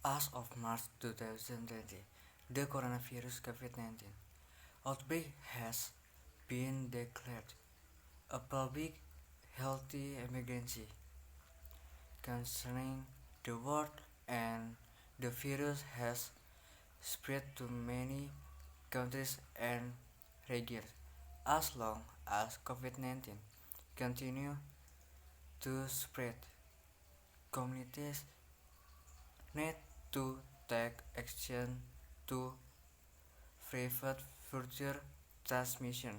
As of March 2020, the coronavirus COVID-19 outbreak has been declared a public health emergency concerning the world, and the virus has spread to many countries and regions. As long as COVID-19 continue to spread, communities need to take action to prevent further transmission,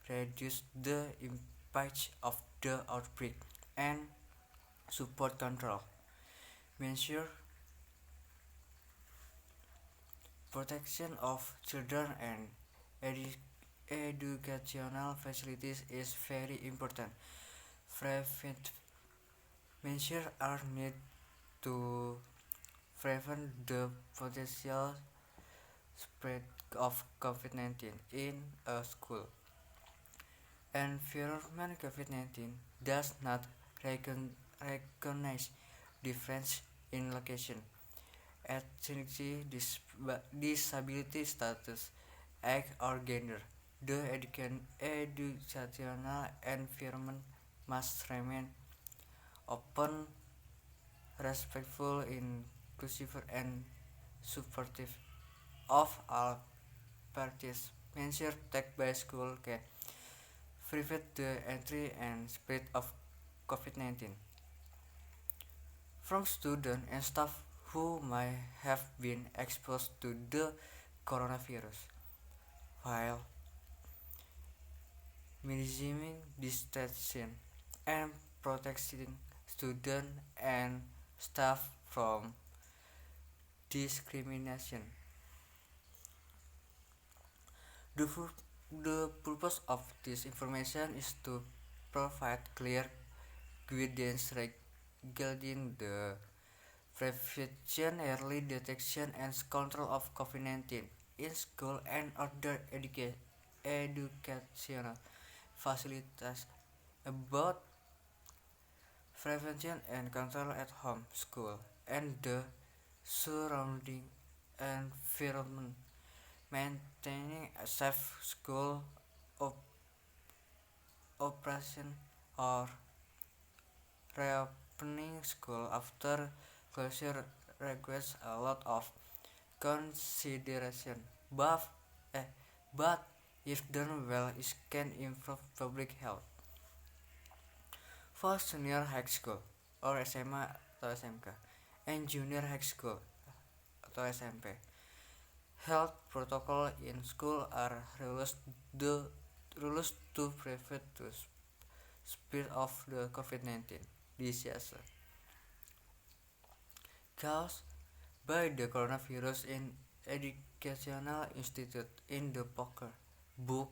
reduce the impact of the outbreak, and support control measure protection of children and educational facilities is very important. Prevent measures are needed to prevent the potential spread of COVID-19 in a school. Environment COVID-19 does not recognize difference in location, ethnicity, disability status, age, or gender. The educational environment must remain open, respectful, inclusive, and supportive of all parties. Measures taken by school can prevent the entry and spread of COVID-19 from students and staff who might have been exposed to the coronavirus, while minimizing distraction and protecting students and staff from discrimination. The, the purpose of this information is to provide clear guidance regarding the prevention, early detection, and control of COVID-19 in school and other educational facilities, about prevention and control at home, school, and the surrounding environment, maintaining a safe school op- operation, or reopening school after closure requires a lot of consideration, but, eh, but if done well, it can improve public health. For senior high school or SMA atau SMK and junior high school atau SMP, health protocol in school are rules to prevent the spread of the COVID-19 disease caused by the coronavirus in educational institute. In the Poker book,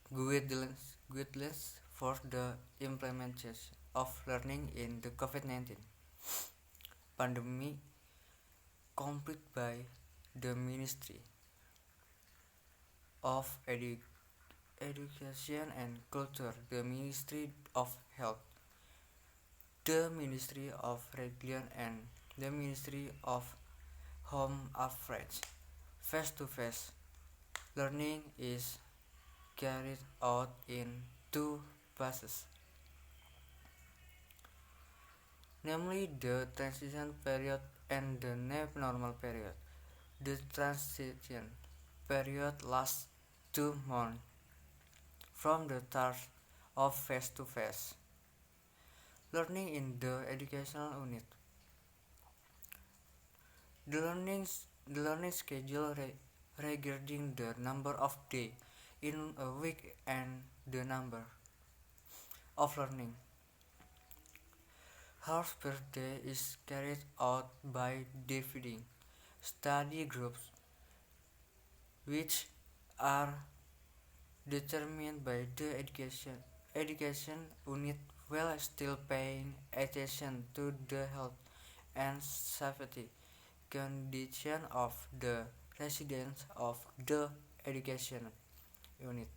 guidelines for the implementation of learning in the COVID-19 pandemic, complete by the Ministry of Education and Culture, the Ministry of Health, the Ministry of Religion, and the Ministry of Home Affairs. Face-to-face learning is carried out in two phases, namely the transition period and the new normal period. The transition period lasts 2 months from the start of face-to-face learning in the educational unit. The learning schedule regarding the number of days in a week and the number of learning hours per day is carried out by dividing study groups, which are determined by the education unit, while still paying attention to the health and safety condition of the residents of the education unit.